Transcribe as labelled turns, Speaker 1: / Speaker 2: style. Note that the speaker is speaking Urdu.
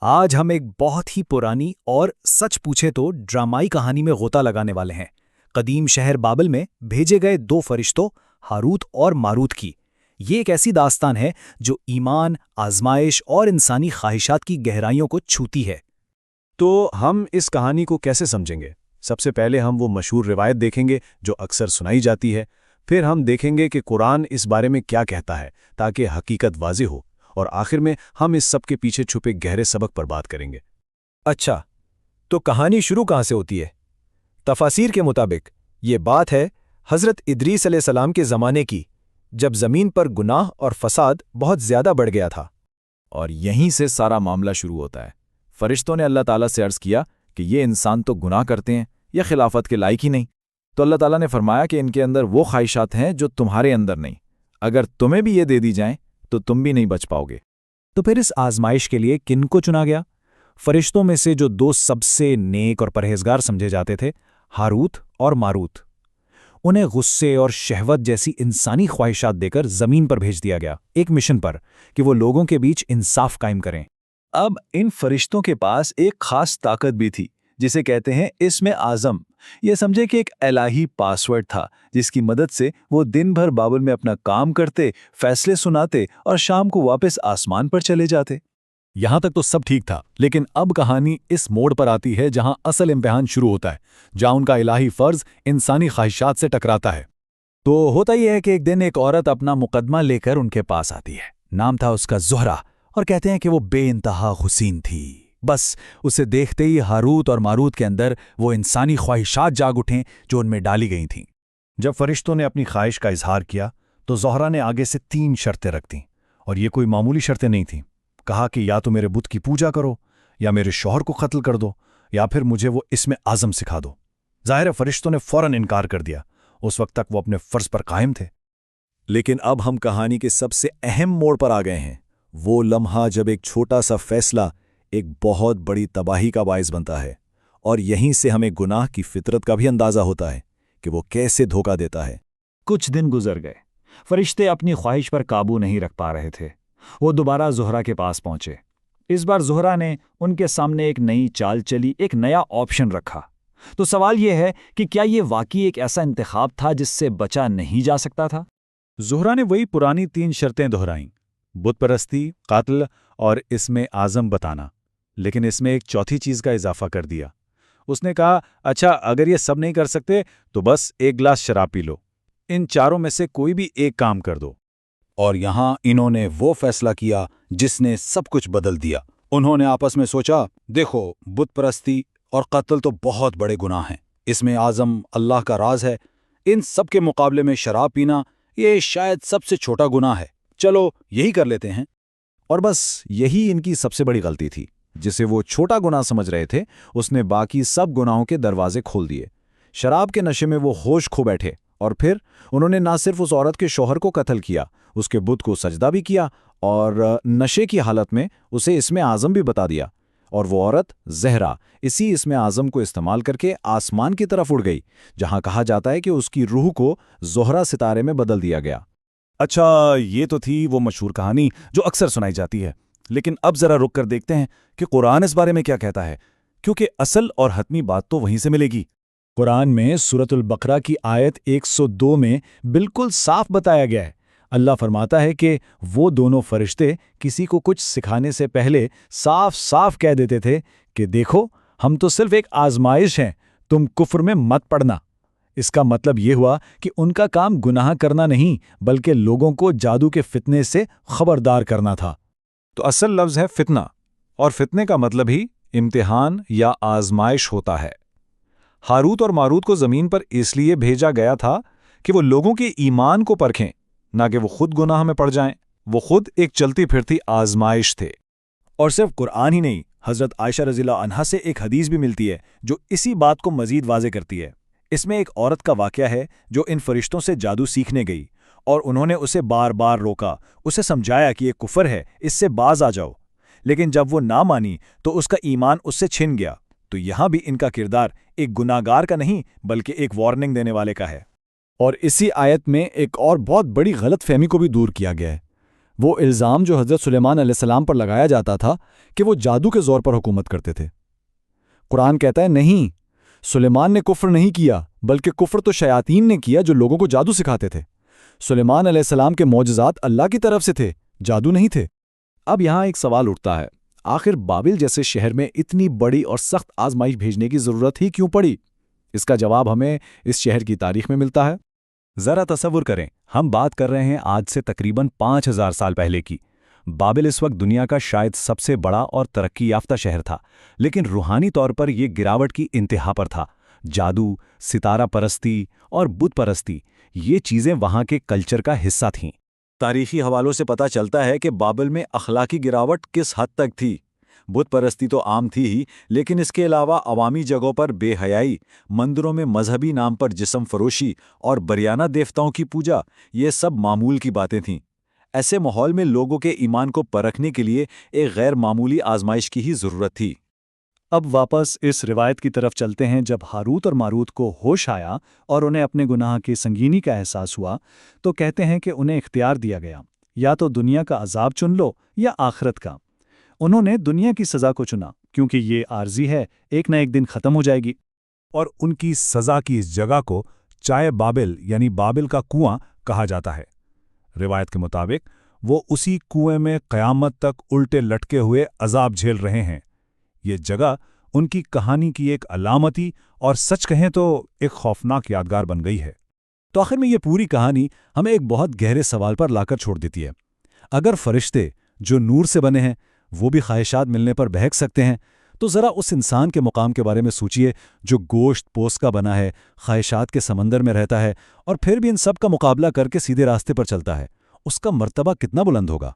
Speaker 1: آج ہم ایک بہت ہی پرانی اور سچ پوچھے تو ڈرامائی کہانی میں غوطہ لگانے والے ہیں۔ قدیم شہر بابل میں بھیجے گئے دو فرشتوں ہاروت اور ماروت کی۔ یہ ایک ایسی داستان ہے جو ایمان، آزمائش اور انسانی خواہشات کی گہرائیوں کو چھوتی ہے۔
Speaker 2: تو ہم اس کہانی کو کیسے سمجھیں گے؟ سب سے پہلے ہم وہ مشہور روایت دیکھیں گے جو اکثر سنائی جاتی ہے، پھر ہم دیکھیں گے کہ قرآن اس بارے میں کیا کہتا ہے تاکہ حقیقت واضح ہو، اور آخر میں ہم اس سب کے پیچھے چھپے گہرے سبق پر بات کریں گے۔
Speaker 3: اچھا، تو کہانی شروع کہاں سے ہوتی ہے؟ تفاسیر کے مطابق یہ بات ہے حضرت ادریس علیہ السلام کے زمانے کی، جب زمین پر گناہ اور فساد بہت زیادہ بڑھ گیا تھا۔
Speaker 4: اور یہیں سے سارا معاملہ شروع ہوتا ہے۔ فرشتوں نے اللہ تعالیٰ سے عرض کیا کہ یہ انسان تو گناہ کرتے ہیں یا خلافت کے لائق ہی نہیں، تو اللہ تعالیٰ نے فرمایا کہ ان کے اندر وہ خواہشات ہیں جو تمہارے اندر نہیں، اگر تمہیں بھی یہ دے دی جائیں تو تم بھی نہیں بچ پاؤ گے۔
Speaker 1: تو پھر اس آزمائش کے لیے کن کو چنا گیا؟ فرشتوں میں سے جو دو سب سے نیک اور پرہیزگار سمجھے جاتے تھے، ہاروت اور ماروت، انہیں غصے اور شہوت جیسی انسانی خواہشات دے کر زمین پر بھیج دیا گیا، ایک مشن پر کہ وہ لوگوں کے بیچ انصاف قائم کریں۔
Speaker 3: اب ان فرشتوں کے پاس ایک خاص طاقت بھی تھی جسے کہتے ہیں اسم اعظم۔ یہ سمجھے کہ ایک الہی پاسورڈ تھا جس کی مدد سے وہ دن بھر بابل میں اپنا کام کرتے، فیصلے سناتے اور شام کو واپس آسمان پر چلے جاتے۔
Speaker 2: یہاں تک تو سب ٹھیک تھا، لیکن اب کہانی اس موڑ پر آتی ہے جہاں اصل امتحان شروع ہوتا ہے، جہاں ان کا الہی فرض انسانی خواہشات سے ٹکراتا ہے۔
Speaker 1: تو ہوتا یہ ہے کہ ایک دن ایک عورت اپنا مقدمہ لے کر ان کے پاس آتی ہے۔ نام تھا اس کا زہرہ، اور کہتے ہیں کہ وہ بے انتہا حسین تھی۔ بس اسے دیکھتے ہی ہاروت اور ماروت کے اندر وہ انسانی خواہشات جاگ اٹھیں جو ان میں ڈالی گئی تھیں۔
Speaker 2: جب فرشتوں نے اپنی خواہش کا اظہار کیا تو زہرہ نے آگے سے 3 شرطیں رکھ دیں، اور یہ کوئی معمولی شرطیں نہیں تھیں۔ کہا کہ یا تو میرے بت کی پوجا کرو، یا میرے شوہر کو قتل کر دو، یا پھر مجھے وہ اسم اعظم سکھا دو۔ ظاہر ہے فرشتوں نے فوراً انکار کر دیا۔ اس وقت تک وہ اپنے فرض پر قائم تھے۔
Speaker 5: لیکن اب ہم کہانی کے سب سے اہم موڑ پر آ گئے ہیں، وہ لمحہ جب ایک چھوٹا سا فیصلہ ایک بہت بڑی تباہی کا باعث بنتا ہے، اور یہیں سے ہمیں گناہ کی فطرت کا بھی اندازہ ہوتا ہے کہ وہ کیسے دھوکہ دیتا ہے۔
Speaker 6: کچھ دن گزر گئے، فرشتے اپنی خواہش پر قابو نہیں رکھ پا رہے تھے۔ وہ دوبارہ زہرہ کے پاس پہنچے۔ اس بار زہرہ نے ان کے سامنے ایک نئی چال چلی، ایک نیا آپشن رکھا۔ تو سوال یہ ہے کہ کیا یہ واقعی ایک ایسا انتخاب تھا جس سے بچا نہیں جا سکتا تھا؟
Speaker 2: زہرہ نے وہی پرانی 3 شرطیں دہرائیں، بت پرستی، قتل اور اسم اعظم بتانا، لیکن اس میں ایک چوتھی چیز کا اضافہ کر دیا۔ اس نے کہا، اچھا اگر یہ سب نہیں کر سکتے تو بس ایک گلاس شراب پی لو، ان چاروں میں سے کوئی بھی ایک کام کر دو۔
Speaker 5: اور یہاں انہوں نے وہ فیصلہ کیا جس نے سب کچھ بدل دیا۔ انہوں نے آپس میں سوچا، دیکھو بت پرستی اور قتل تو بہت بڑے گناہ ہیں، اسم اعظم اللہ کا راز ہے، ان سب کے مقابلے میں شراب پینا یہ شاید سب سے چھوٹا گناہ ہے، چلو یہی کر لیتے ہیں۔
Speaker 2: اور بس یہی ان کی سب سے بڑی غلطی تھی۔ جسے وہ چھوٹا گناہ سمجھ رہے تھے، اس نے باقی سب گناہوں کے دروازے کھول دیے۔ شراب کے نشے میں وہ ہوش کھو بیٹھے، اور پھر انہوں نے نہ صرف اس عورت کے شوہر کو قتل کیا، اس کے بت کو سجدہ بھی کیا، اور نشے کی حالت میں اسے اسم اعظم بھی بتا دیا۔ اور وہ عورت زہرہ اسی اسم اعظم کو استعمال کر کے آسمان کی طرف اڑ گئی، جہاں کہا جاتا ہے کہ اس کی روح کو زہرہ ستارے میں بدل دیا گیا۔
Speaker 3: اچھا، یہ تو تھی وہ مشہور کہانی جو اکثر سنائی جاتی ہے، لیکن اب ذرا رک کر دیکھتے ہیں کہ قرآن اس بارے میں کیا کہتا ہے، کیونکہ اصل اور حتمی بات تو وہیں سے ملے گی۔
Speaker 1: قرآن میں سورۃ البقرہ کی آیت 102 میں بالکل صاف بتایا گیا ہے۔ اللہ فرماتا ہے کہ وہ دونوں فرشتے کسی کو کچھ سکھانے سے پہلے صاف صاف کہہ دیتے تھے کہ دیکھو ہم تو صرف ایک آزمائش ہیں، تم کفر میں مت پڑنا۔ اس کا مطلب یہ ہوا کہ ان کا کام گناہ کرنا نہیں، بلکہ لوگوں کو جادو کے فتنے سے خبردار کرنا تھا۔
Speaker 3: تو اصل لفظ ہے فتنہ، اور فتنے کا مطلب ہی امتحان یا آزمائش ہوتا ہے۔ ہاروت اور ماروت کو زمین پر اس لیے بھیجا گیا تھا کہ وہ لوگوں کے ایمان کو پرکھیں، نہ کہ وہ خود گناہ میں پڑ جائیں۔ وہ خود ایک چلتی پھرتی آزمائش تھے۔
Speaker 2: اور صرف قرآن ہی نہیں، حضرت عائشہ رضی اللہ عنہا سے ایک حدیث بھی ملتی ہے جو اسی بات کو مزید واضح کرتی ہے۔ اس میں ایک عورت کا واقعہ ہے جو ان فرشتوں سے جادو سیکھنے گئی، اور انہوں نے اسے بار بار روکا، اسے سمجھایا کہ یہ کفر ہے، اس سے باز آ جاؤ، لیکن جب وہ نہ مانی تو اس کا ایمان اس سے چھن گیا۔ تو یہاں بھی ان کا کردار ایک گناہگار کا نہیں بلکہ ایک وارننگ دینے والے کا ہے۔
Speaker 1: اور اسی آیت میں ایک اور بہت بڑی غلط فہمی کو بھی دور کیا گیا ہے۔ وہ الزام جو حضرت سلیمان علیہ السلام پر لگایا جاتا تھا کہ وہ جادو کے زور پر حکومت کرتے تھے۔ قرآن کہتا ہے نہیں، سلیمان نے کفر نہیں کیا، بلکہ کفر تو شیاطین نے کیا جو لوگوں کو جادو سکھاتے تھے۔ سلیمان علیہ السلام کے معجزات اللہ کی طرف سے تھے، جادو نہیں تھے۔
Speaker 2: اب یہاں ایک سوال اٹھتا ہے، آخر بابل جیسے شہر میں اتنی بڑی اور سخت آزمائش بھیجنے کی ضرورت ہی کیوں پڑی؟ اس کا جواب ہمیں اس شہر کی تاریخ میں ملتا ہے۔
Speaker 3: ذرا تصور کریں، ہم بات کر رہے ہیں آج سے تقریباً 5000 سال پہلے کی۔ بابل اس وقت دنیا کا شاید سب سے بڑا اور ترقی یافتہ شہر تھا، لیکن روحانی طور پر یہ گراوٹ کی انتہا پر تھا۔ جادو، ستارہ پرستی اور بت پرستی، یہ چیزیں وہاں کے کلچر کا حصہ تھیں۔
Speaker 5: تاریخی حوالوں سے پتہ چلتا ہے کہ بابل میں اخلاقی گراوٹ کس حد تک تھی۔ بت پرستی تو عام تھی ہی، لیکن اس کے علاوہ عوامی جگہوں پر بے حیائی، مندروں میں مذہبی نام پر جسم فروشی اور بریانہ دیوتاؤں کی پوجا، یہ سب معمول کی باتیں تھیں۔ ایسے ماحول میں لوگوں کے ایمان کو پرکھنے کے لیے ایک غیر معمولی آزمائش کی ہی ضرورت تھی۔
Speaker 6: اب واپس اس روایت کی طرف چلتے ہیں۔ جب ہاروت اور ماروت کو ہوش آیا اور انہیں اپنے گناہ کی سنگینی کا احساس ہوا تو کہتے ہیں کہ انہیں اختیار دیا گیا، یا تو دنیا کا عذاب چن لو یا آخرت کا۔ انہوں نے دنیا کی سزا کو چنا کیونکہ یہ عارضی ہے، ایک نہ ایک دن ختم ہو جائے گی۔
Speaker 3: اور ان کی سزا کی اس جگہ کو چائے بابل یعنی بابل کا کنواں کہا جاتا ہے۔ روایت کے مطابق وہ اسی کنویں میں قیامت تک الٹے لٹکے ہوئے عذاب جھیل رہے ہیں۔ یہ جگہ ان کی کہانی کی ایک علامتی اور سچ کہیں تو ایک خوفناک یادگار بن گئی ہے۔
Speaker 1: تو آخر میں یہ پوری کہانی ہمیں ایک بہت گہرے سوال پر لا کر چھوڑ دیتی ہے۔ اگر فرشتے جو نور سے بنے ہیں وہ بھی خواہشات ملنے پر بہک سکتے ہیں، تو ذرا اس انسان کے مقام کے بارے میں سوچئے جو گوشت پوست کا بنا ہے، خواہشات کے سمندر میں رہتا ہے اور پھر بھی ان سب کا مقابلہ کر کے سیدھے راستے پر چلتا ہے۔ اس کا مرتبہ کتنا بلند ہوگا؟